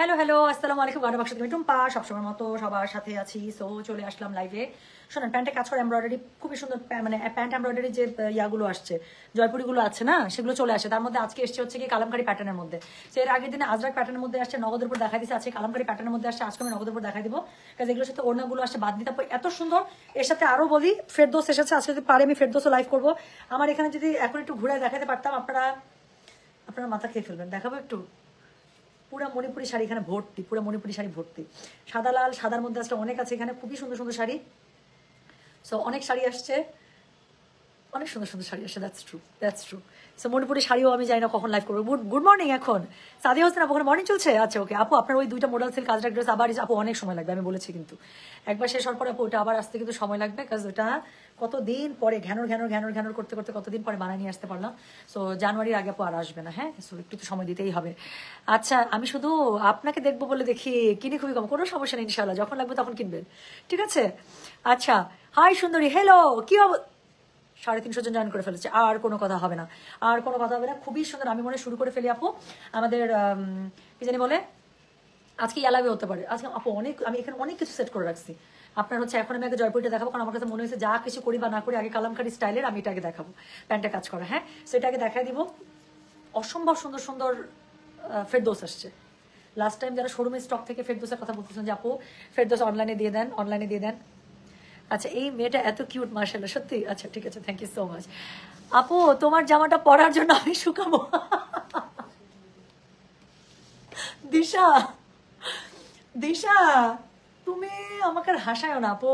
Hello hello, আসসালামু আলাইকুম। গানা বাক্স থেকে টুম্পা সবসময় মতো সবার সাথে আছি। সো চলে আসলাম লাইভে। শোনেন, প্যান্টে কাজ করে এমব্রয়ডারি খুবই সুন্দর, মানে প্যান্ট এমব্রয়ডারি যে ইয়াগুলো আসছে, জয়পুরিগুলো আছে না, সেগুলো চলে আসে। তার মধ্যে আজকে এসছে হচ্ছে কি কালামকারি প্যাটার্নের মধ্যে। সো এর আগের দিনে আজরাক প্যাটার্নের মধ্যে আসছে, নগদের উপর দেখা দিচ্ছে। আজকে কালামকারি প্যাটার্নের মধ্যে আসছে, আজকে আমি নগদের উপর দেখা দিব। কাজ এগুলোর সাথে ওড়নাগুলো আসছে, বাদ দিতে এত সুন্দর। এর সাথে আরো বলি, ফেরদৌস এসেছে। আজকে যদি পারে আমি ফেরদৌসও লাইভ করবো। আমার এখানে যদি এখন একটু ঘুরে দেখাতে পারতাম, আপনারা মাথা খেয়ে ফেলবেন। দেখাবো একটু পুরা মণিপুরি শাড়ি এখানে ভর্তি, পুরো মণিপুরি শাড়ি ভর্তি। সাদা লাল, সাদার মধ্যে আসলে অনেক আছে এখানে, খুবই সুন্দর সুন্দর শাড়ি। সো অনেক শাড়ি আসছে, অনেক সুন্দর সুন্দর শাড়ি আসছে। That's true. সো মণিপুরি শাড়িও আমি জানি না কখন লাইভ করবো। Good morning. এখন সাদিয়া হোসেন আপু, মর্নিং চলছে? আচ্ছা ওকে আপু, আপনার ওই দুইটা মডেল সিল্ক কাজরা ড্রেস আবার আপু অনেক সময় লাগবে, আমি বলেছি। কিন্তু একবার শেষ হওয়ার পরে আপু ওটা আবার আসতে কিন্তু সময় লাগবে, কাজ ওটা কতদিন পরে ঘ্যানোর করতে করতে কতদিন পরে বানায় নিয়ে আসতে পারলাম। সো জানুয়ারির আগে আপু আর আসবে না। হ্যাঁ, সো একটু তো সময় দিতেই হবে। আচ্ছা, আমি শুধু আপনাকে দেখবো বলে দেখি, কিনি খুবই কম, কোনো সমস্যা নেই, ইনশাল্লাহ যখন লাগবে তখন কিনবেন, ঠিক আছে? আচ্ছা, হাই সুন্দরী, হ্যালো, কি 350 জন জয়েন করে ফেলেছে। আর কোনো কথা হবে না, আর কোনো কথা হবে না। খুবই সুন্দর। আমি মনে শুরু করে ফেলি আপু আমাদের কি জানি বলে, আজকে ইয়ালাবে হতে পারে। আজকে আপু আমি এখানে অনেক কিছু সেট করে রাখছি। আপনার হচ্ছে এখন আমি আগে জয়পুরটা দেখাবো, কারণ আমার কাছে মনে হয়েছে যা কিছু করি বা না করি আগে কালামকারি স্টাইলের আমি এটা আগে দেখাবো, প্যান্টে কাজ করা। হ্যাঁ, সেটাকে দেখাই দিব। অসম্ভব সুন্দর সুন্দর ফেরদৌস আসছে। লাস্ট টাইম যারা শোরুমের স্টক থেকে ফেরদৌসের কথা বলতেছেন যে আপু ফেরদৌস অনলাইনে দিয়ে দেন। আচ্ছা, এই মেয়েটা এত কিউট, মার্শাল্লাহ, সত্যি। আচ্ছা ঠিক আছে, থ্যাংক ইউ সো মাচ আপু। তোমার জামাটা পরার জন্য আমি শুকাবো। দিশা দিশা, তুমি আমাকে আর হাসায়ও না আপু।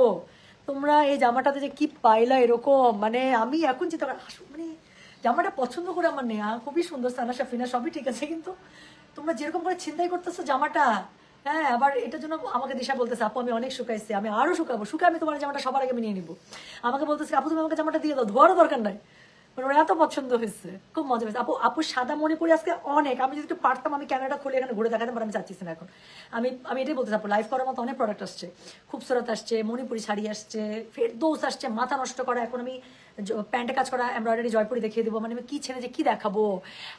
তোমরা এই জামাটাতে যে কি পাইলা এরকম, মানে আমি এখন চিন্তা করি, মানে জামাটা পছন্দ করে আমার নেয়া, খুবই সুন্দর। সানা সাফিনা সবই ঠিক আছে, কিন্তু তোমরা যেরকম করে চিন্তাই করতেছো জামাটা, হ্যাঁ, আবার এটার জন্য আমাকে দিশা বলতেছে আপু আমি অনেক শুকাইছি, আমি আরো শুকাবো, আমি তোমার জামাটা সবার আগে নিয়ে নিবো। আমাকে বলতেছে আপু তুমি আমাকে জামাটা দিয়ে দাও, ধোয়ারও দরকার নাই। মানে ওর এত পছন্দ হয়েছে, খুব মজা হয়েছে। আপু সাদা মণিপুরি আজকে অনেক, আমি যদি একটু পারতাম আমি ক্যামেরাটা খুলে এখানে ঘুরে দেখাতাম, আমি চাচ্ছি না এখন। আমি এটাই বলতে চাপো, লাইভ করার মতো অনেক প্রোডাক্ট আসছে, খুবসুরত আসছে, মণিপুরি শাড়ি আসছে, ফেরদৌস আসছে, মাথা নষ্ট করা। এখন আমি প্যান্টে কাজ করা এমব্রয়ডারি জয়পুরি দেখিয়ে দেবো, মানে আমি কি ছেড়ে যে কি দেখাবো।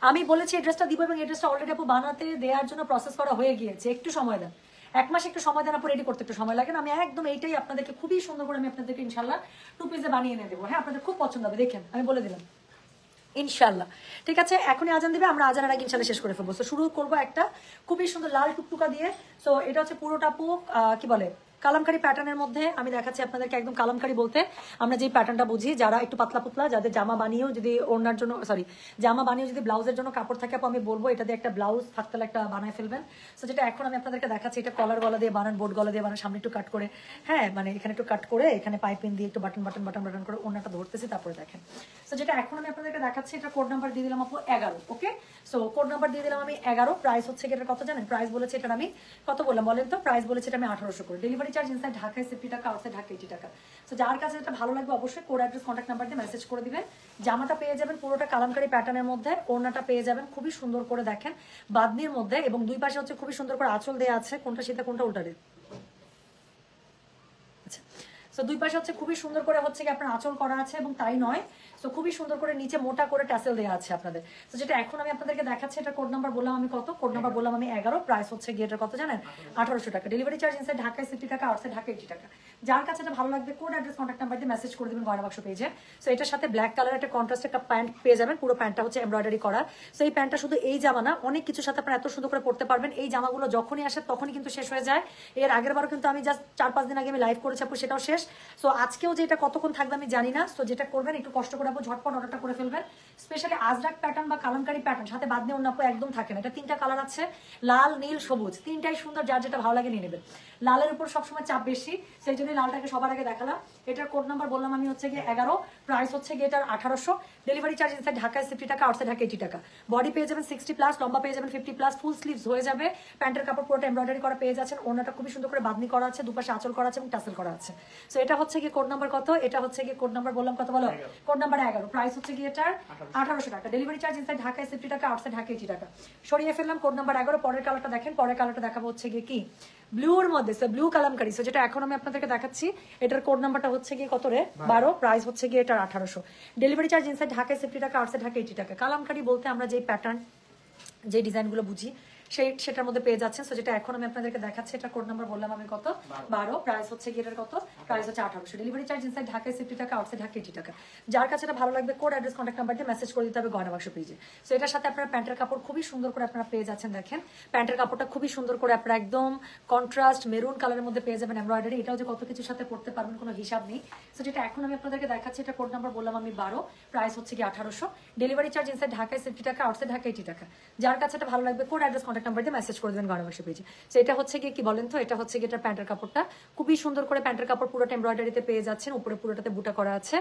আমি বলেছি এই ড্রেসটা দিব, এবং এই ড্রেসটা অলরেডি আপু বানাতে দেওয়ার জন্য প্রসেস করা হয়ে গিয়েছে। একটু সময় দেন, 1 মাস একটু সময় দেন আপু, রেডি করতে একটু সময় লাগে না। আমি একদম এইটাই আপনাদেরকে খুবই সুন্দর করে আমি আপনাদেরকে ইনশাল্লাহ 2 পিসে বানিয়ে এনে দেবো। হ্যাঁ, আপনাদের খুব পছন্দ হবে, দেখেন আমি বলে দিলাম ইনশাল্লাহ। ঠিক আছে, এখনই আজান দিবে, আমরা আজানের আগে ইনশাল্লাহ শেষ করে ফেলবো। তো শুরু করবো একটা খুবই সুন্দর লাল টুকটুকা দিয়ে। সো এটা হচ্ছে পুরোটা আপু কি বলে কালামকারি প্যাটার্নের মধ্যে আমি দেখাচ্ছি আপনাদেরকে। একদম কালামকারি বলতে আমরা যে প্যাটার্নটা বুঝি, যারা একটু পাতলা পুতলা, যাদের জামা বানিয়েও যদি ওড়নার জন্য জামা বানিয়েও যদি ব্লাউজের জন্য কাপড় থাকে, আমি বলবো এটা দিয়ে একটা ব্লাউজ থাকতে একটা বানায় ফেলবেন। সো যেটা এখন আমি আপনাদেরকে দেখাচ্ছি, এটা কলার গলা দিয়ে বানান, বোর্ড গলা দিয়ে বানান, সামনে একটু কাট করে, হ্যাঁ মানে এখানে একটু কাট করে, এখানে পাইপিং দিয়ে একটু বাটন করে ওড়নাটা ধরতেছি, তারপরে দেখেন। সো যেটা এখন আমি আপনাদেরকে দেখাচ্ছি, এটা কোড নাম্বার দিয়ে দিলাম আপু 11। ওকে, সো কোড নাম্বার দিয়ে দিলাম আমি 11। প্রাইস হচ্ছে এটা কত জানেন? প্রাইস বলেছে এটা আমি কত বললাম বলেন তো? প্রাইস বলেছে এটা আমি 1800 করে। ডেলিভারি চার্জ ইনসাইড ঢাকায় 50 টাকা, আউটসাইড ঢাকা 80 টাকা। সো যার কাছে এটা ভালো লাগবে অবশ্যই কোড অ্যাড্রেস কন্ট্যাক্ট নাম্বার দিয়ে মেসেজ করে দিবেন। জামাটা পেয়ে যাবেন পুরোটা কালামকারি প্যাটার্নের মধ্যে, ওড়নাটা পেয়ে যাবেন খুবই সুন্দর করে দেখেন বাদনির মধ্যে, এবং দুই পাশে হচ্ছে খুবই সুন্দর করে আঁচল দেওয়া আছে। কোনটা সীতা কোনটা উল্টারে? আচ্ছা, সো দুই পাশে হচ্ছে খুবই সুন্দর করে হচ্ছে কি আপনার আঁচল করা আছে, এবং তাই নয়, সো খুবই সুন্দর করে নিচে মোটা করে ট্যাসেল দেওয়া আছে আপনাদের। তো যেটা এখন আমি আপনাদেরকে দেখাচ্ছি, এটা কোড নাম্বার বললাম আমি কত? কোড নাম্বার বললাম আমি 11। প্রাইস হচ্ছে গিয়েটার কত জানেন? 1800 টাকা। ডেলিভারি চার্জ ইনসাইড ঢাকায় 50 টাকা, আউটসাইড ঢাকা 80 টাকা। যার কাছে এটা ভালো লাগবে কোড অ্যাড্রেস কন্ট্যাক্ট নাম্বার দিয়ে মেসেজ করে দেবেন গয়না বাক্স পেজে। সো এটার সাথে ব্ল্যাক কালার একটা কন্ট্রাস্ট একটা প্যান্ট পেয়ে যাবেন, পুরো প্যান্টটা হচ্ছে এমব্রয়ডারি করা। সো এই প্যান্টটা শুধু এই জামা না, অনেক কিছুর সাথে আপনারা এত সুন্দর করে পড়তে পারবেন। এই জামাগুলো যখনই আসে তখনই কিন্তু শেষ হয়ে যায়। এর আগের বারও কিন্তু আমি জাস্ট 4-5 দিন আগে আমি লাইভ করেছি আপু, সেটাও শেষ। সো আজকেও যে এটা কতক্ষণ থাকবে আমি জানি না। সো যেটা করবেন একটু কষ্ট করে আপু ঝটপট অর্ডারটা করে ফেলবেন। স্পেশালি আজরাক প্যাটার্ন বা কালামকারি প্যাটার্ন সাথে বাদ দিয়ে অন্য আপু একদম থাকে না। এটা 3টা কালার আছে, লাল, নীল, সবুজ, 3টাই সুন্দর, যার যেটা ভালো লাগে নিয়ে নেবেন। লালের উপর সবসময় চাপ বেশি, সেই জন্য লালটাকে সবার আগে দেখালাম। এটার কোড নাম্বার বললাম আমি হচ্ছে গিয়ে 11। প্রাইস হচ্ছে গিয়ে এটার 1800। ডেলিভারি চার্জ ইনসাইড ঢাকায় 50 টাকা, আউটসাইড ঢাকা 80 টাকা। বডি পেয়ে যাবেন 60+, লম্বা পেয়ে যাবেন 50+, ফুল স্লিভস হয়ে যাবে। প্যান্টের কাপড় পুরোটা এমব্রয়ডারি করা পেয়ে যাচ্ছেন। ওড়নাটা খুবই সুন্দর করে বাঁধনি করা আছে, দুপাশে আঁচল করা আছে এবং টাসেল করা আছে। সো এটা হচ্ছে গিয়ে কোড নাম্বার কত? এটা হচ্ছে গিয়ে কোড নাম্বার বললাম কত বলো? Code number 11। প্রাইস হচ্ছে গিয়ে এটার 1800 টাকা। ডেলিভারি চার্জ ইনসাইড ঢাকায় 50 টাকা, আউটসাইড ঢাকা 80 টাকা। সরিয়ে ফেললাম কোড নাম্বার 11। পরের কালারটা দেখেন, পরের কালারটা দেখাবো হচ্ছে গিয়ে কি ব্লুর মধ্যে, সো ব্লু কালামকারি। সো যেটা এখন আমি আপনাদেরকে দেখাচ্ছি, এটার কোড নাম্বারটা হচ্ছে গিয়ে কত রে? 12। প্রাইস হচ্ছে গিয়ে এটার 1800। ডেলিভারি চার্জ ইনসাইড ঢাকায় 50 টাকা, আউটসাইড ঢাকা 80 টাকা। কালামকারি বলতে আমরা যে প্যাটার্ন যে ডিজাইনগুলো বুঝি সেটার মধ্যে পেয়ে যাচ্ছেন। সো যেটা এখন আমি আপনাদেরকে দেখাচ্ছি, এটা কোড নাম্বার বললাম আমি কত 12, প্রাইস হচ্ছে কি এটার কত, প্রাইস হচ্ছে 1800, ডেলিভারি চার্জ ইনসাইড ঢাকায় 60 টাকা, আউটসাইড ঢাকা 80 টাকা। যার কাছে এটা ভালো লাগবে কোড অ্যাড্রেস কন্ট্যাক্ট নাম্বার দিয়ে মেসেজ করে দিতে হবে গয়না বাক্স পেজে। সো এটার সাথে আপনারা প্যান্টের কাপড় খুবই সুন্দর করে আপনারা পেয়ে যাচ্ছেন। দেখেন প্যান্টের কাপড়টা খুবই সুন্দর করে আপনারা একদম কন্ট্রাস্ট মেরুন কালারের মধ্যে পেয়ে যাবেন এমব্রয়ডারি। এটাও যে কত কিছুর সাথে পড়তে পারবেন কোনো হিসাব নেই। সো যেটা এখন আমি আপনাদেরকে দেখাচ্ছি, এটা কোড নাম্বার বললাম আমি 12, প্রাইস হচ্ছে কি 1800, ডেলিভারি চার্জ ইনসাইড ঢাকায় 60 টাকা, আউটসাইড ঢাকা 80 টাকা। যার কাছে এটা ভালো লাগবে কোড অ্যাড্রেস কন্ট্যাক্ট নাম্বার দিয়ে মেসেজ করে দেবেন গয়না বাক্স পেজে। সো এটা হচ্ছে কি বলেন তো, এটা হচ্ছে কি এটা প্যান্টের কাপড়টা খুবই সুন্দর করে প্যান্টের কাপড় পুরোটা এমব্রয়ডারিতে পেয়ে যাচ্ছেন, উপরে পুরোটাতে বুটা করা আছে,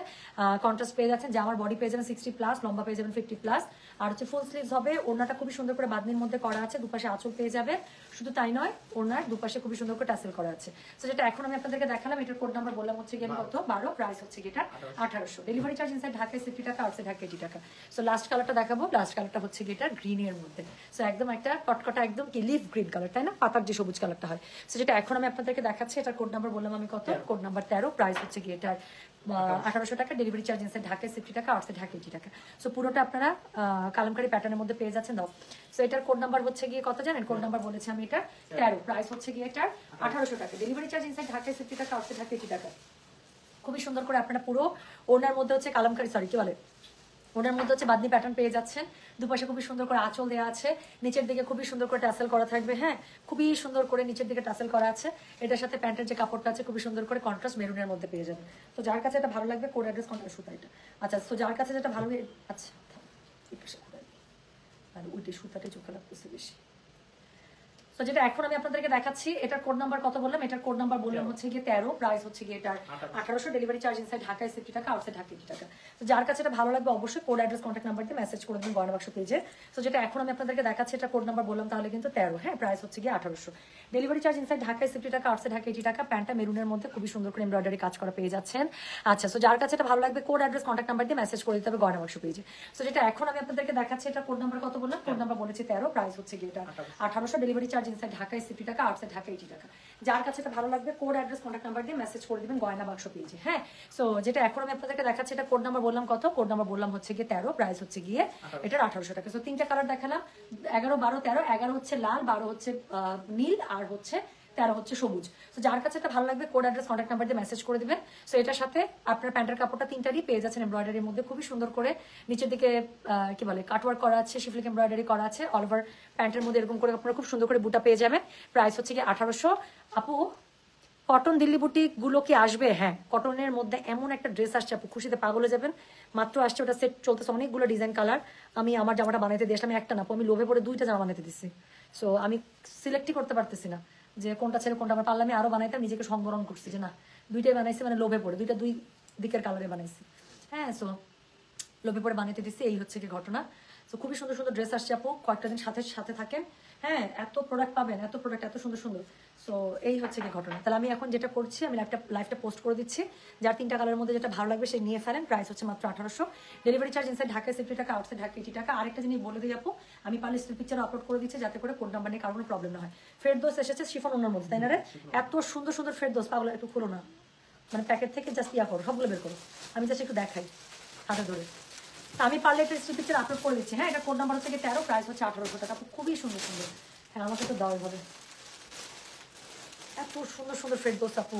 কন্ট্রাস্ট পেয়ে যাচ্ছেন। যে আমার বডি পেয়ে যাবেন 60+, লম্বা পেয়ে যাবেন 50+, আর হচ্ছে ফুল স্লিভস হবে। ওড়নাটা খুবই সুন্দর করে বাঁধনির মধ্যে করা আছে, দুপাশে আঁচল পেয়ে যাবে। শুধু তাই নয়, ওড়নার দুপাশে খুবই সুন্দর করে টাসেল করা আছে। সো যেটা এখন আমি আপনাদেরকে দেখালাম, এটার কোড নাম্বার বললাম হচ্ছে গিয়ে কত 12, প্রাইস হচ্ছে কি এটা 1800, ডেলিভারি চার্জ ইনসাইড ঢাকায় 60 টাকা, আউটসাইড ঢাকা 80 টাকা। সো লাস্ট কালারটা দেখাবো, লাস্ট কালারটা হচ্ছে কি এটা গ্রিনের মধ্যে। সো একদম একটা কটকটা একদম কি লিফ গ্রিন কালার, তাই না, পাতার যে সবুজ কালারটা হয়। সো যেটা এখন আমি আপনাদেরকে দেখাচ্ছি, এটার কোড নাম্বার বললাম আমি কত, কোড নাম্বার 13, প্রাইস হচ্ছে কি এটার 1800 টাকা, ডেলিভারি চার্জ ইনসাইড ঢাকায় 60 টাকা, আউটসাইড ঢাকা 80 টাকা। সো পুরোটা আপনারা কালামকারী প্যাটার্নের মধ্যে পেয়ে যাচ্ছেন। দাও সো এটার কোড নাম্বার হচ্ছে গিয়ে কত জানেন, কোড নাম্বার বলেছি আমি এটা 13, প্রাইস হচ্ছে গিয়ে এটার 1800 টাকা, ডেলিভারি চার্জ ইনসাইড ঢাকায় 60 টাকা, আউটসাইড ঢাকা 80 টাকা। খুবই সুন্দর করে আপনারা পুরো ওনার মধ্যে হচ্ছে কালামকারী কি বলে, ওনার মধ্যে হচ্ছে বাদনি প্যাটার্ন পেয়ে যাচ্ছেন। দুপাশে খুবই সুন্দর করে আঁচল দেওয়া আছে, নিচের দিকে খুবই সুন্দর করে টাসেল করা থাকবে। হ্যাঁ, খুবই সুন্দর করে নিচের দিকে টাসেল করা আছে। এটার সাথে প্যান্টের যে কাপড়টা আছে খুবই সুন্দর করে কন্ট্রাস্ট মেরুনের মধ্যে পেয়ে যাবেন। তো যার কাছে এটা ভালো লাগবে কোড অ্যাড্রেস কন্ট্রাস্ট সুতা এটা। আচ্ছা, তো যার কাছে যেটা ভালো, আচ্ছা আর ওইটা সুতাটা চোখে লাগতেছে বেশি। তো যেটা এখন আমি আপনাদেরকে দেখাচ্ছি, এটার কোড নাম্বার কত বললাম, এটার কোড নাম্বার বললাম হচ্ছে গিয়ে 13, প্রাইস হচ্ছে গিয়ে এটার 1800, ডেলিভারি চার্জ ইনসাইড ঢাকায় 60 টাকা, আউটসাইড ঢাকা 80 টাকা। তো যার কাছে এটা ভালো লাগবে অবশ্যই কোড অ্যাড্রেস কন্ট্যাক্ট নাম্বার দিয়ে মেসেজ করে দেবেন গয়না বাক্স পেজে। তো যেটা এখন আমি আপনাদেরকে দেখাচ্ছি, এটা কোড নাম্বার বললাম তাহলে কিন্তু 13, হ্যাঁ, প্রাইস হচ্ছে গিয়ে 1800, ডেলিভারি চার্জ ইনসাইড ঢাকায় 60 টাকা, আউটসাইড ঢাকা 80 টাকা। প্যান্টটা মেরুনের মধ্যে খুবই সুন্দর করে এমব্রয়ডারি কাজ করা পেয়ে যাচ্ছেন। আচ্ছা, তো যার কাছে এটা ভালো লাগবে কোড অ্যাড্রেস কন্ট্যাক্ট নাম্বার দিয়ে মেসেজ করে দিতে হবে গয়না বাক্স পেজে। তো যেটা এখন আমি আপনাদেরকে দেখাচ্ছি, এটা কোড নাম্বার কত বললাম, কোড নাম্বার বলেছি 13, প্রাইস হচ্ছে গিয়ে এটা 1800, ডেলিভারি চার্জ ইনসাইড ঢাকায় 60 টাকা, আউটসাইড ঢাকা 80 টাকা। যার কাছে এটা ভালো লাগবে কোড অ্যাড্রেস কন্ট্যাক্ট নাম্বার দিয়ে মেসেজ করে দিবেন গয়না বাক্স পেজে। হ্যাঁ, সো যেটা এখন আমি আপনাদেরকে দেখাচ্ছি, এটা কোড নাম্বার বললাম কত, কোড নাম্বার বললাম হচ্ছে গিয়ে 13, প্রাইস হচ্ছে গিয়ে এটার 1800 টাকা। সো তিনটা কালার দেখালাম, 11, 12, 13। 11 হচ্ছে লাল, 12 হচ্ছে নীল, আর হচ্ছে 13 হচ্ছে সবুজ। তো যার কাছে এটা ভালো লাগবে কোড অ্যাড্রেস কন্ট্যাক্ট নাম্বার দিয়ে মেসেজ করে দিবেন। সো এটার সাথে আপনার প্যান্টের কাপড়টা তিনটারই পেয়ে যাচ্ছেন এমব্রয়ডারির মধ্যে, খুবই সুন্দর করে নিচের দিকে কি বলে কাটওয়ার্ক করা আছে, শিফলিক এমব্রয়ডারি করা আছে। অল ওভার প্যান্টের মধ্যে এরকম করে আপনারা খুব সুন্দর করে বুটা পেয়ে যাবেন। প্রাইস হচ্ছে কি 1800। আপু কটন দিল্লি বুটিক গুলো কি আসবে? হ্যাঁ, কটনের মধ্যে এমন একটা ড্রেস আসছে আপু, খুশিতে পাগলে যাবেন। মাত্র আসছে, ওটা সেট চলতেছে, অনেকগুলো ডিজাইন কালার। আমি আমার জামাটা বানাইতে দিয়েছিলাম, আমি একটা না, আমি লোভে পড়ে 2টা জামা বানাইতে দিচ্ছি। সো আমি সিলেক্টই করতে পারতেছি না যে কোনটা ছেড়ে কোনটা আমার, পারলে আমি আরো বানাইতাম, নিজেকে সংবরণ করছি যে না, 2টাই বানাইছি, মানে লোভে পড়ে 2টা 2 দিকের কালারে বানাইছি। হ্যাঁ, সো লোভে পড়ে বানাইতে দিচ্ছি, এই হচ্ছে কি ঘটনা। তো খুবই সুন্দর সুন্দর ড্রেস আসছে আপু, কয়েকটা দিন সাথে সাথে থাকেন। হ্যাঁ, এত প্রোডাক্ট পাবেন, এত প্রোডাক্ট এত সুন্দর সুন্দর। সো এই হচ্ছে কি ঘটনা। তাহলে আমি এখন যেটা করছি, আমি লাইভটা পোস্ট করে দিচ্ছি। যার 3টা কালারের মধ্যে যেটা ভালো লাগবে সে নিয়ে ফেলেন। প্রাইস হচ্ছে মাত্র 1800, ডেলিভারি চার্জ ইনসাইড ঢাকায় 60 টাকা, আউটসাইড ঢাকা 80 টাকা। আরেকটা জিনিস বলে দিই আপু, আমি পারলে স্টিল পিকচার আপলোড করে দিচ্ছি যাতে করে কোড নাম্বার নিয়ে কারো কোনো প্রবলেম না হয়। ফেরদৌস এসেছে শিফন ওনার মধ্যে, তাই না রে? এত সুন্দর সুন্দর ফেরদৌস, পাগলা একটু খুলো না, মানে প্যাকেট থেকে জাস্ট ইয়া করো, সবগুলো বের করো, আমি জাস্ট একটু দেখাই হাতে ধরে। আমি পারলে একটা স্টিল পিকচার আপলোড করে দিচ্ছি। হ্যাঁ, এটা কোড নাম্বার হচ্ছে 13, প্রাইস হচ্ছে 1800 টাকা। খুবই সুন্দর সুন্দর। হ্যাঁ, আমাকে তো দেওয়া হবে, এত সুন্দর সুন্দর ফেরদৌস আপু।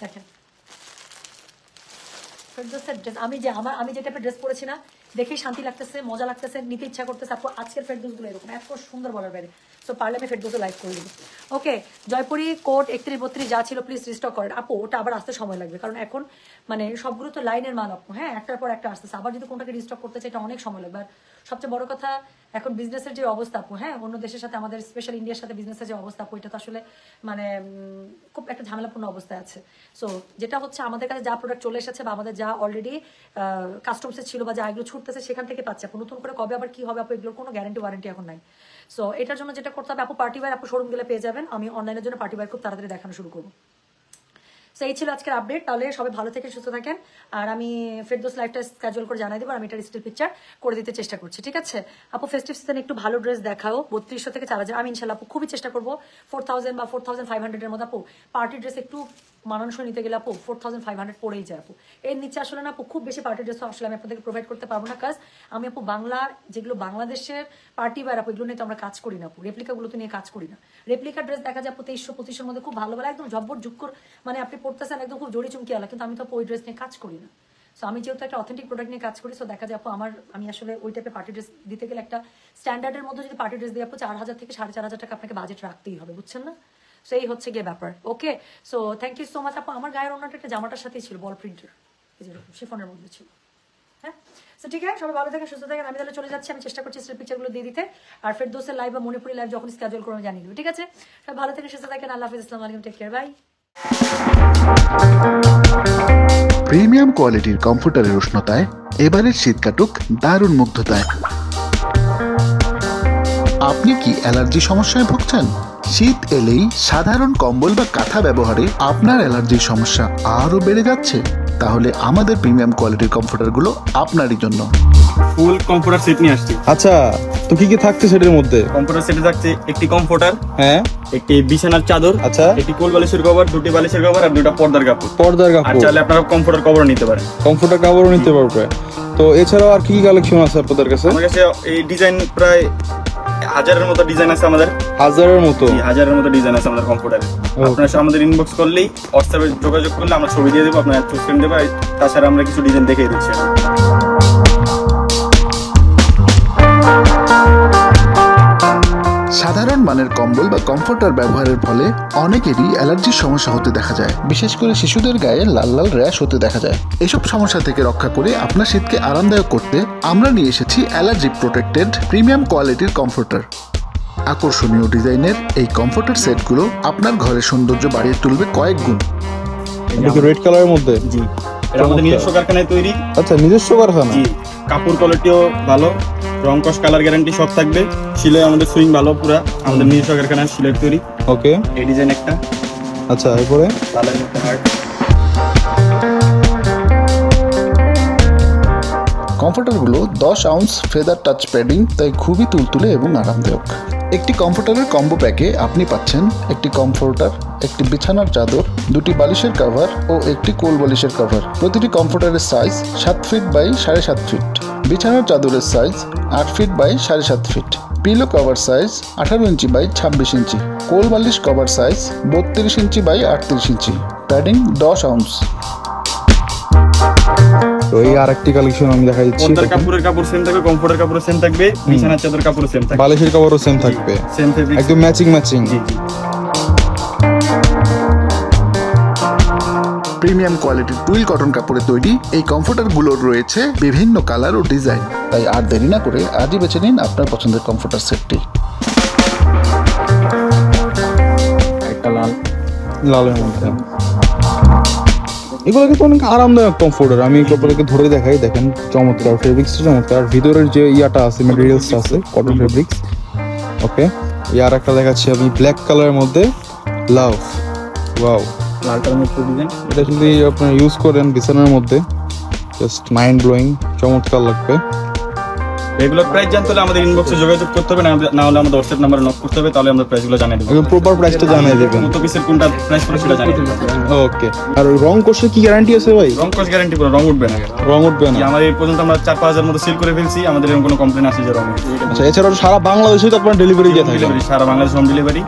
দেখেন ফেরদৌসের ড্রেস, আমি যে টাইপের ড্রেস পরেছি না, দেখেই শান্তি লাগতেছে, মজা লাগতেছে, নিতে ইচ্ছা করতেছে আপু। আজকের ফেরদৌসগুলো এরকম এত সুন্দর বলার বাইরে। সো পারলে আমি ফেরদৌসে লাইভ করে দেবো। ওকে, জয়পুরি কোট 31, 32 যা ছিল প্লিজ রিস্টক করেন আপু। ওটা আবার আসতে সময় লাগবে, কারণ এখন মানে সবগুলো তো লাইনের মাল আপু। হ্যাঁ, একটার পর একটা আসতেছে, আবার যদি কোনটাকে রিস্টক করতে চাই এটা অনেক সময় লাগবে। আর সবচেয়ে বড় কথা এখন বিজনেসের যে অবস্থা আপু, হ্যাঁ, অন্য দেশের সাথে আমাদের স্পেশাল ইন্ডিয়ার সাথে বিজনেসের যে অবস্থা আপু, এটা তো আসলে মানে খুব একটা ঝামেলাপূর্ণ অবস্থায় আছে। সো যেটা হচ্ছে আমাদের কাছে যা প্রোডাক্ট চলে এসেছে বা আমাদের যা অলরেডি কাস্টমসে ছিল বা যা এগুলো ছুটতেছে সেখান থেকে পাচ্ছে আপু। নতুন করে কবে আবার কি হবে আপু, এগুলোর কোনো গ্যারান্টি ওয়ারেন্টি এখন নাই। সো এটার জন্য যেটা করতে হবে আপু, পার্টি ওয়্যার আপু শোরুম গেলে পেয়ে যাবেন। আমি অনলাইনের জন্য পার্টি ওয়্যার খুব তাড়াতাড়ি দেখানো শুরু করবো। সো এই ছিল আজকের আপডেট। তাহলে সবাই ভালো থেকে সুস্থ থাকেন। আর আমি ফেরদৌস লাইভটা স্কেজুয়াল করে জানাই দেবো, আমি এটা স্টিল পিকচার করে দিতে চেষ্টা করছি, ঠিক আছে আপু? ফেস্টিভ সিজনে একটু ভালো ড্রেস দেখাও, 3200 থেকে 4000। আমি ইনশাল্লাহ আপু খুবই চেষ্টা করবো 4000 বা 4500 এর মধ্যে আপু পার্টি ড্রেস একটু মানানসই নিতে গেলে আপু 4500 পড়েই যায় আপু। এর নিচে আসলে না আপু খুব বেশি পার্টি ড্রেস আসলে আমি আপনাদেরকে প্রোভাইড করতে পারবো না, কাজ আমি আপু বাংলা যেগুলো বাংলাদেশের পার্টি ওয়্যার আপু এগুলো নিয়ে তো আমরা কাজ করি না আপু, রেপ্লিকাগুলো তো নিয়ে কাজ করি না। রেপ্লিকা ড্রেস দেখা যায় আপু 2300-2500 মধ্যে খুব ভালো ভালো একদম ঝব্বর ঝুক্কর, মানে আপনি পড়তেছেন একদম খুব জড়ি চুমকি আলা, কিন্তু আমি তো ওই ড্রেস নিয়ে কাজ করি না। সো আমি যেহেতু একটা অথেন্টিক প্রোডাক্ট নিয়ে কাজ করি, সো দেখা যায় আপু আমি আসলে ওই টাইপের পার্টি ড্রেস দিতে গেলে একটা স্ট্যান্ডার্ডের মধ্যে যদি পার্টি ড্রেস দিয়ে আপু 4000 থেকে 4500 টাকা আপনাকে বাজেট রাখতেই হবে, বুঝছেন না? সো এই হচ্ছে গিয়ে ব্যাপার। Okay, so thank you so much আপু। আমার গায়ের অন্যটা একটা জামাটার সাথেই ছিল, বল প্রিন্টের, এই যেরকম শিফনের মধ্যে ছিল। হ্যাঁ, সো ঠিক আছে, সবাই ভালো থাকেন, সুস্থ থাকেন। আমি তাহলে চলে যাচ্ছি, আমি চেষ্টা করছি স্টিল পিকচারগুলো দিয়ে দিতে, আর ফেরদৌসের লাইভ বা মণিপুরি লাইভ যখন স্কেজুল করে আমি জানিয়ে দেবো, ঠিক আছে? সবাই ভালো থাকেন, সুস্থ থাকেন। আল্লাহ হাফিজ, আসসালামু আলাইকুম, টেক কেয়ার, বাই। প্রিমিয়াম কোয়ালিটির কমফোর্টারের উষ্ণতায় এবারের শীত কাটুক দারুণ মুগ্ধতায়। আপনি কি অ্যালার্জি সমস্যায় ভুগছেন? শীত এলেই সাধারণ কম্বল বা কাঁথা ব্যবহারে আপনার অ্যালার্জির সমস্যা আরও বেড়ে যাচ্ছে? তাহলে আমাদের প্রিমিয়াম কোয়ালিটির কমফোর্টারগুলো আপনারই জন্য। ফুল কমফোর্টার সেট নিয়ে আসছি। আচ্ছা, তো কি কি থাকছে সেটার মধ্যে? কমফোর্টার সেটে থাকছে একটি কমফোর্টার, হ্যাঁ, একটি বিছানার চাদর, আচ্ছা, একটি কোল বালিশের কভার, দুটি বালিশের কভার আর দুটো পর্দার কাপড়। পর্দার আর কাপড়, চাইলে আপনারা কমফোর্টার কভারও নিতে পারেন। কমফোর্টার কাপড়ও নিতে পারবে। তো এছাড়াও আর কি কি কালেকশন আছে আপনাদের কাছে? আমার কাছে এই ডিজাইন প্রায় 1000-এর মতো ডিজাইন আছে আমাদের। 1000-এর মতো? 1000-এর মতো ডিজাইন আছে আমাদের কমফোর্টারে। আপনারা আমাদের ইনবক্স করলেই, হোয়াটসঅ্যাপে যোগাযোগ করলে আমরা ছবি দিয়ে দেবো, আপনারা চুজ করে দেবো। তাছাড়া আমরা কিছু ডিজাইন দেখিয়ে দিচ্ছি। সাধারণ মানের কম্বল বা কমফোর্টার ব্যবহারের ফলে অনেকেরই অ্যালার্জির সমস্যা হতে দেখা যায়, বিশেষ করে শিশুদের গায়ে লাল লাল র্যাশ হতে দেখা যায়। এসব সমস্যা থেকে রক্ষা করে আপনার শীতকে আরামদায়ক করতে আমরা নিয়ে এসেছি অ্যালার্জি প্রোটেক্টেড প্রিমিয়াম কোয়ালিটির কমফোর্টার। আকর্ষণীয় ডিজাইনের এই কমফোর্টার সেটগুলো আপনার ঘরের সৌন্দর্য বাড়িয়ে তুলবে কয়েক গুণ। রেড কালারের মধ্যে? জি, এটা আমাদের নিজস্ব কারখানায় তৈরি। আচ্ছা, নিজস্ব কারখানা? জি, কাপড় কোয়ালিটিও ভালো, রং কস কালার গ্যারান্টি সব থাকবে। সিলাই আমাদের সুইং ভালো, পুরা আমাদের নিজস্ব কারখানায় সিলাই তৈরি। ওকে, এই ডিজাইন একটা। আচ্ছা, এরপরে লালের মধ্যে হার্ট। কমফোর্টারগুলো 10 আউন্স ফেদার টাচ প্যাডিং, তাই খুবই তুলতুলে এবং আরামদায়ক। একটি কমফোর্টারের কম্বো প্যাকে আপনি পাচ্ছেন একটি কমফোর্টার, একটি বিছানার চাদর, দুটি বালিশের কভার ও একটি কোল বালিশের কভার। প্রতিটি কমফোর্টারের সাইজ 7 ফিট বাই 7.5 ফিট। বিছানার চাদরের size 8 feet by 7.5 feet. Pillow cover size 18 inch by 26 inch. কোল বালিশ cover size 32 inch by 38 inch. Padding 10 ounce. তো এই আরেকটি কালেকশন আমি দেখা দিচ্ছি। পর্দার কাপড়ের কাপড় সেম থাকবে, কমফোর্টার কাপড় সেম থাকবে, বিছানার চাদর কাপড় সেম থাকবে, বালিশের কভারও সেম থাকবে, সেম ফেব্রিক, একদম ম্যাচিং ম্যাচিং। জি জি। প্রিমিয়াম কোয়ালিটির টুইল কটন কাপড়ে তৈরি এই কমফোর্টারগুলোর রয়েছে বিভিন্ন কালার ও ডিজাইন, তাই আর দেরি না করে আজই বেছে নিন আপনার পছন্দের কমফোর্টার সেটটি। একটা লাল, লালের মধ্যে এগুলো কিন্তু অনেক আরামদায়ক কমফোর্টার। আমি কাপড়কে ধরে দেখাই, দেখেন চমৎকার, ফেব্রিক্স চমৎকার, ভিতরের যে ইয়াটা আছে, ম্যাটেরিয়ালসটা আছে কটন ফেব্রিক্স। ওকে, ইয়ার একটা দেখাচ্ছি আমি ব্ল্যাক কালারের মধ্যে, লাভ, ওয়াও, লালটার মধ্যে ডিজাইন। এটা যদি আপনারা ইউজ করেন বিছানার মধ্যে, জাস্ট মাইন্ড ব্লোয়িং, চমৎকার লাগবে। এগুলোর প্রাইস জানতে হলে আমাদের ইনবক্সে যোগাযোগ করতে হবে, না হলে আমাদের হোয়াটসঅ্যাপ নাম্বারে নক করতে হবে, তাহলে আমরা প্রাইসগুলো জানিয়ে দেবো। একদম প্রপার প্রাইসটা জানিয়ে দেবেন, কত পিসের কোনটা প্রাইস পড়ে সেটা জানিয়ে দেবো। ওকে। আর রং কোর্সের কি গ্যারান্টি আছে ভাই? রং কস গ্যারান্টি পুরো, রং উঠবে না। রং উঠবে না? আমাদের এই পর্যন্ত আমরা 4-5 হাজার মতো সেল করে ফেলছি, আমাদের এরকম কোনো কমপ্লেন আসে যে রং উঠবে। আচ্ছা, এছাড়াও সারা বাংলাদেশে তো আপনারা ডেলিভারি দিয়ে থাকেন? সারা বাংলাদেশ হোম ডেলিভারি।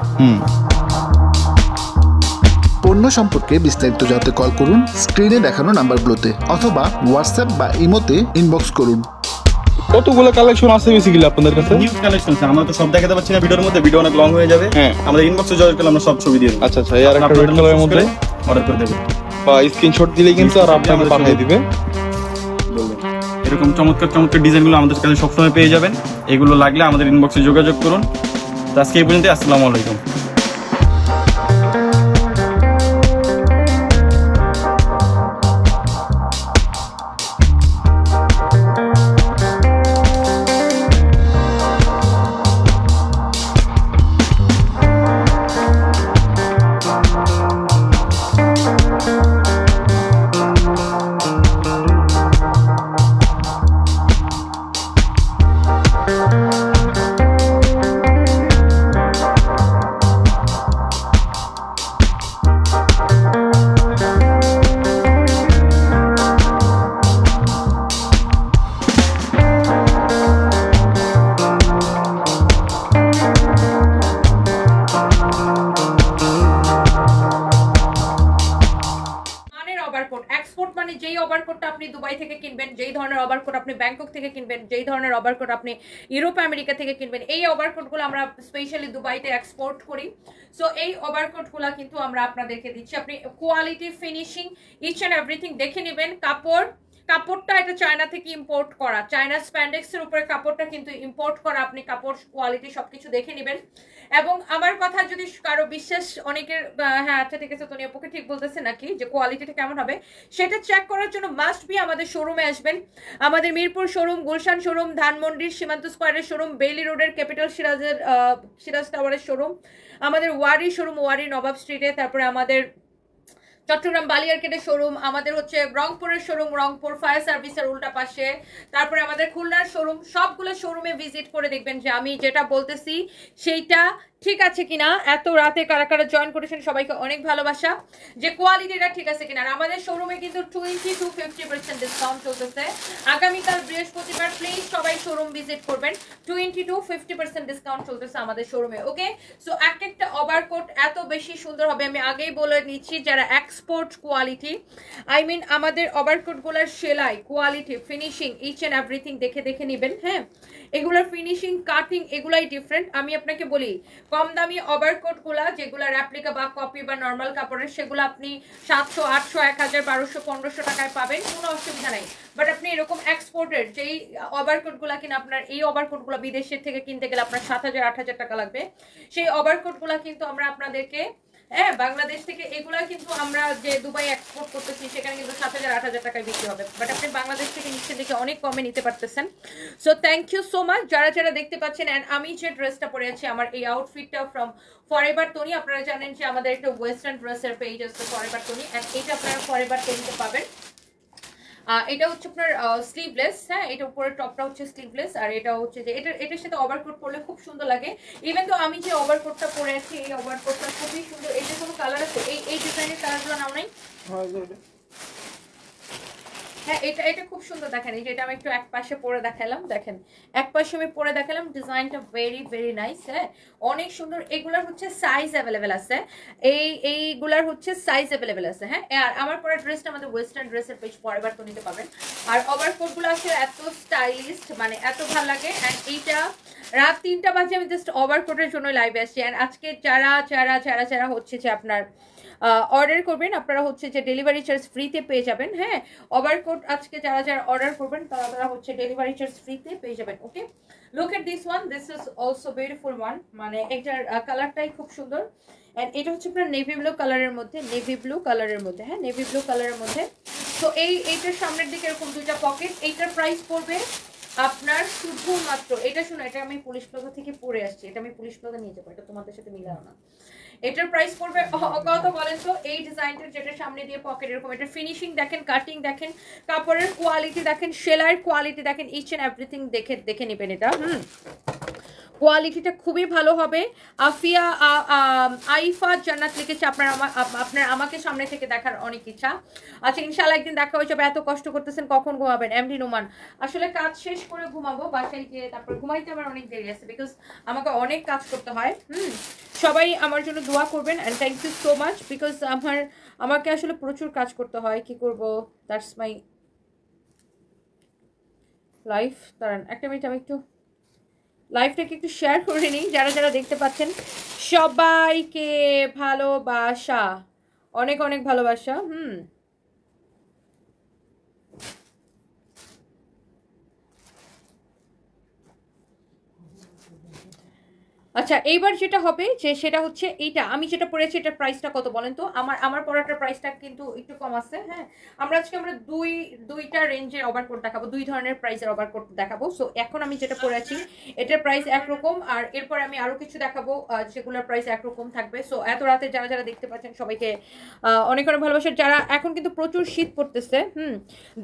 পণ্য সম্পর্কে বিস্তারিত জানতে কল করুন স্ক্রিনে দেখানো নাম্বারগুলোতে, অথবা হোয়াটসঅ্যাপ বা ইমোতে ইনবক্স করুন। কতগুলো কালেকশন আছে বেসিক্যালি আপনাদের কাছে? নিউজ কালেকশন আছে, আমরা তো সব দেখাতে পাচ্ছি না ভিডিওর মধ্যে, ভিডিও অনেক লং হয়ে যাবে। হ্যাঁ, আমাদের ইনবক্সে যোগাযোগ করলে আমরা সব ছবি দিয়ে দেব। আচ্ছা আচ্ছা, এই আরেকটা রেড কালারের মধ্যে অর্ডার করে দেব, বা স্ক্রিনশট দিলেই কিন্তু আর আপনাকে পাঠিয়ে দিবে। এরকম চমৎকার চমৎকার ডিজাইনগুলো আমাদের কাছে সবসময় পেয়ে যাবেন। এগুলো লাগলে আমাদের ইনবক্সে যোগাযোগ করুন। তো আজকে এই পর্যন্ত, আসসালামু আলাইকুম। আপনি দুবাই থেকে কিনবেন, যেই ধরনের ওভারকোট আপনি ব্যাংকক থেকে কিনবেন, যেই ধরনের ওভারকোট আপনি ইউরোপ আমেরিকা থেকে কিনবেন, এই ওভারকোটগুলো আমরা স্পেশালি দুবাইতে এক্সপোর্ট করি। সো এই ওভারকোটগুলো কিন্তু আমরা আপনাদেরকে দিচ্ছি। আপনি quality, finishing, each and everything দেখে নেবেন। কাপড়টা এটা চায়না থেকে ইম্পোর্ট করা, চায়না স্প্যান্ডেক্সের উপরে কাপড়টা কিন্তু ইম্পোর্ট করা। আপনি কাপড় কোয়ালিটি সবকিছু দেখে নেবেন। এবং আমার কথা যদি কারো বিশ্বাস, অনেকের হ্যাঁ আচ্ছা ঠিক আছে, তনি আপুকে ঠিক বলতেছে নাকি যে কোয়ালিটিটা কেমন হবে, সেটা চেক করার জন্য মাস্ট বি আমাদের শোরুমে আসবেন। আমাদের মিরপুর শোরুম, গুলশান শোরুম, ধানমন্ডির সীমান্ত স্কোয়ারের শোরুম, বেইলি রোডের ক্যাপিটাল সিরাজ টাওয়ারের শোরুম, আমাদের ওয়ারি শোরুম, ওয়ারি নবাব স্ট্রিটে, তারপরে আমাদের চট্টগ্রাম বালিয়ারকেটের শোরুম, আমাদের হচ্ছে রংপুরের শোরুম, রংপুর ফায়ার সার্ভিসের উল্টা পাশে, তারপরে আমাদের খুলনার শোরুম। সবগুলো শোরুমে ভিজিট করে দেখবেন যে আমি যেটা বলতেছি সেইটা ঠিক আছে কিনা। এত রাতে কারা কারা জয়েন করেছেন সবাইকে অনেক ভালোবাসা। যে কোয়ালিটিটা ঠিক আছে কিনা। আর আমাদের শোরুমে কিন্তু 20 to 50% ডিসকাউন্ট চলতেছে। আগামীকাল বৃহস্পতিবার প্লিজ সবাই শোরুম ভিজিট করবেন। 20 to 50% ডিসকাউন্ট চলতেছে আমাদের শোরুমে। ওকে, সো একটা ওভারকোট এত বেশি সুন্দর হবে, আমি আগেই বলে নিচ্ছি, যারা এক্সপোর্ট কোয়ালিটি, আই মিন আমাদের ওভারকোটগুলোর সেলাই, quality, finishing, each and everything দেখে নেবেন। হ্যাঁ, এগুলোর ফিনিশিং, কাটিং এগুলাই ডিফারেন্ট। আমি আপনাকে বলি, কম দামি ওভারকোটগুলা যেগুলো রেপ্লিকা বা কপি বা নর্মাল কাপড়ের, সেগুলো আপনি 700, 800, 1000, 1200, 1500 টাকায় পাবেন, কোনো অসুবিধা নাই। বাট আপনি এরকম এক্সপোর্টের যেই ওভারকোটগুলা কিনা, আপনার এই ওভারকোটগুলো বিদেশের থেকে কিনতে গেলে আপনার 7000, 8000 টাকা লাগবে। সেই ওভারকোটগুলা কিন্তু আমরা আপনাদেরকে, হ্যাঁ, বাংলাদেশ থেকে এগুলা কিন্তু আমরা যে দুবাই এক্সপোর্ট করতেছি সেখানে কিন্তু 7000, 8000 টাকায় বিক্রি হবে। বাট আপনি বাংলাদেশ থেকে নিশ্চয়ই দেখে অনেক কমে নিতে পারতেছেন। So thank you so much যারা দেখতে পাচ্ছেন। অ্যান্ড আমি যে ড্রেসটা পরে আছি, আমার এই আউটফিটটা ফ্রম ফরএভার তনি। আপনারা জানেন যে আমাদের একটা ওয়েস্টার্ন ড্রেসের পেজ আছে ফরএভার তনি, অ্যান্ড এটা আপনারা ফরএভার তনিতে পাবেন। এটা হচ্ছে আপনার স্লিভলেস, হ্যাঁ, এটা উপরের টপটা হচ্ছে স্লিভলেস, আর এটা হচ্ছে যে এটার সাথে ওভারকোট পরলে খুব সুন্দর লাগে। ইভেন তো আমি যে ওভারকোটটা পরে আছি, এই ওভারকোটটা খুবই সুন্দর। এই যে কোনো কালার আছে, এই ডিজাইনের কালারগুলো নাও নাই? হ্যাঁ, এটা খুব সুন্দর। দেখেন, এই যে এটা আমি একটু এক পাশে পরে দেখালাম, দেখেন এক পাশে আমি পরে দেখালাম, ডিজাইনটা ভেরি নাইস। হ্যাঁ, অনেক সুন্দর। এগুলার হচ্ছে সাইজ অ্যাভেলেবেল আছে, এইগুলার হচ্ছে সাইজ অ্যাভেলেবেল আছে। হ্যাঁ, আর আমার পরে ড্রেসটা আমাদের ওয়েস্টার্ন ড্রেসের পেজ পরেবার তো নিতে পারবেন। আর ওভারকোটগুলো আছে এত স্টাইলিস্ট, মানে এত ভালো লাগে। অ্যান্ড এইটা রাত 3টা বাজে আমি জাস্ট ওভারকোটের জন্য লাইভে আসছি। অ্যান্ড আজকে যারা হচ্ছে যে আপনার অর্ডার করবেন, আপনারা হচ্ছে যে ডেলিভারি চার্জ ফ্রিতে পেয়ে যাবেন। হ্যাঁ, ওভারকোট আজকে যারা অর্ডার করবেন তারা হচ্ছে ডেলিভারি চার্জ ফ্রিতে পেয়ে যাবেন। Okay, look at this one, this is also beautiful one. মানে এটার কালারটাই খুব সুন্দর। এন্ড এটা হচ্ছে আপনার নেভি ব্লু কালারের মধ্যে, হ্যাঁ, নেভি ব্লু কালারের মধ্যে। তো এইটার সামনের দিকে এরকম দুইটা পকেট। এইটার প্রাইস পড়বে আপনার শুধুমাত্র, এটা শুনো, এটা আমি পুলিশ প্লাজা থেকে পরে আসছি, এটা আমি পুলিশ প্লাজা নিয়ে যাবো, এটা তোমাদের সাথে মিলাও না। এটার প্রাইস পড়বে কত বলেন তো? এই ডিজাইনটার যেটা সামনে দিয়ে পকেট এরকম, এটার ফিনিশিং দেখেন, কাটিং দেখেন, কাপড়ের কোয়ালিটি দেখেন, সেলাইয়ের কোয়ালিটি দেখেন, ইচ এন্ড এভরিথিং দেখে নেবেন এটা। কোয়ালিটিটা খুবই ভালো হবে। আইফা জান্নাত লিখেছে আপনার আমাকে সামনে থেকে দেখার অনেক ইচ্ছা। আচ্ছা, ইনশাআল্লাহ একদিন দেখা হয়ে যাবে। এত কষ্ট করতেছেন, কখন ঘুমাবেন? এমডি নোমান, আসলে কাজ শেষ করে ঘুমাবো, বাসায় গিয়ে তারপর ঘুমাইতে আমার অনেক দেরি আছে, বিকজ আমাকে অনেক কাজ করতে হয়। সবাই আমার জন্য দোয়া করবেন, and thank you so much, because আমাকে আসলে প্রচুর কাজ করতে হয়। কি করব, দ্যাটস মাই লাইফ। দাঁড়ান একটা মিনিট, আমি একটু লাইভটাকে একটু শেয়ার করে নিই। যারা দেখতে পাচ্ছেন সবাইকে ভালোবাসা, অনেক ভালোবাসা। আচ্ছা, এইবার যেটা হবে যে সেটা হচ্ছে এইটা আমি যেটা পড়েছি, এটার প্রাইসটা কত বলেন তো? আমার পড়াটার প্রাইসটা কিন্তু একটু কম আছে। হ্যাঁ, আমরা দুইটা রেঞ্জের ওভারকোট দেখাবো, দুই ধরনের প্রাইসের ওভারকোট দেখাবো। সো এখন আমি যেটা পড়েছি এটার প্রাইস একরকম, আর এরপর আমি আরো কিছু দেখাবো যেগুলোর প্রাইস একরকম থাকবে। সো এত রাতে যারা দেখতে পাচ্ছেন সবাইকে অনেক ভালোবাসা। যারা এখন কিন্তু প্রচুর শীত পড়তেছে,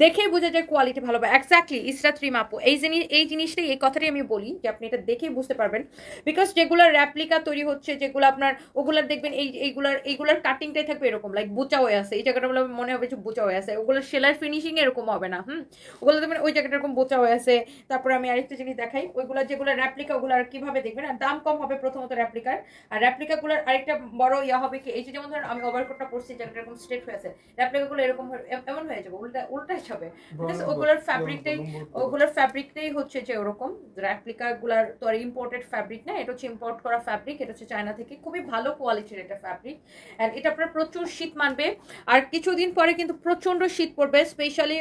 দেখেই বোঝা যায় কোয়ালিটি ভালো হবে। এক্স্যাক্টলি ইসরাত রিম আপু, এই জিনিসটাই, এই কথাটাই আমি বলি যে আপনি এটা দেখেই বুঝতে পারবেন, বিকজ যেগুলোর রেপ্লিকা তৈরি হচ্ছে, যেগুলো আপনার ওগুলার দেখবেন এইগুলার কাটিংটাই থাকবে এরকম লাইক বোচা হয়ে আছে, এই জায়গাটা বলে মনে হবে যে বোচা হয়ে আছে, ওগুলোর সেলার ফিনিশিং এরকম হবে না। ওগুলো দেখবেন ওই জায়গাটা এরকম বোচা হয়ে আছে। তারপরে আমি আরেকটা জিনিস দেখাই, যেগুলো রেপ্লিকা ওগুলো আর কিভাবে দেখবেন, আর দাম কম হবে প্রথমত রেপ্লিকার। আর রেপ্লিকাগুলোর আরেকটা বড় হবে কি, এই যে যেমন ধরেন আমি ওভারকোটটা পরছি জায়গাটা এরকম স্ট্রেট হয়ে আছে, রেপ্লিকাগুলো এরকম এমন হয়ে যাবে, উল্টাই যাবে। ওগুলোর ফ্যাব্রিকটাই হচ্ছে যে ওরকম। রেপ্লিকাগুলোর তো আর ইম্পোর্টেড ফ্যাব্রিক না, এটা হচ্ছে ইম্পোর্ট করা ফ্যাব্রিক, এটা হচ্ছে চায়না থেকে, খুবই ভালো কোয়ালিটির এটা ফ্যাব্রিক। অ্যান্ড এটা আপনার প্রচুর শীত মানবে। আর কিছুদিন পরে কিন্তু প্রচন্ড শীত পড়বে, স্পেশালি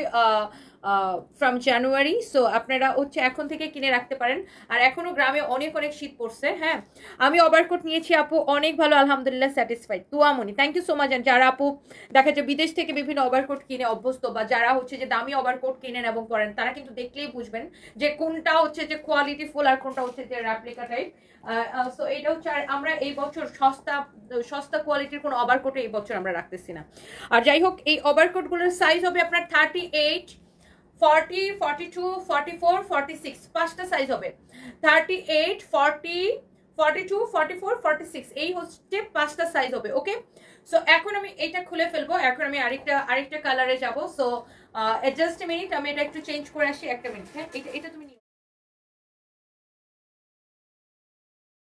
ফ্রম জানুয়ারি। সো আপনারা হচ্ছে এখন থেকে কিনে রাখতে পারেন। আর এখনো গ্রামে অনেক শীত পড়ছে। হ্যাঁ, আমি ওভারকোট নিয়েছি আপু, অনেক ভালো, আলহামদুলিল্লাহ satisfied. Tuamoni, thank you so much. যারা আপু দেখা যায় বিদেশ থেকে বিভিন্ন ওভারকোট কিনে অভ্যস্ত, বা যারা হচ্ছে যে দামি ওভারকোট কিনেন এবং পরেন, তারা কিন্তু দেখলেই বুঝবেন যে কোনটা হচ্ছে যে কোয়ালিটি ফুল আর কোনটা হচ্ছে যে রেপ্লিকা টাইপ। সো এটা হচ্ছে, আর আমরা এই বছর সস্তা কোয়ালিটির কোনো ওভারকোট এই বছর আমরা রাখতেছি না। আর যাই হোক, এই ওভারকোটগুলোর সাইজ হবে আপনার 38, 40, 42, 44, 46, 5টা সাইজ হবে। 38, 40, 42, 44, 46, এই হচ্ছে 5টা সাইজ হবে। ওকে, সো এখন আমি এটা খুলে ফেলবো, এখন আমি আরেকটা কালারে যাব। সো জাস্ট এ মিনিট, আমি এটা একটু চেঞ্জ করে আসি, একটা মিনিট। হ্যাঁ, এটা তুমি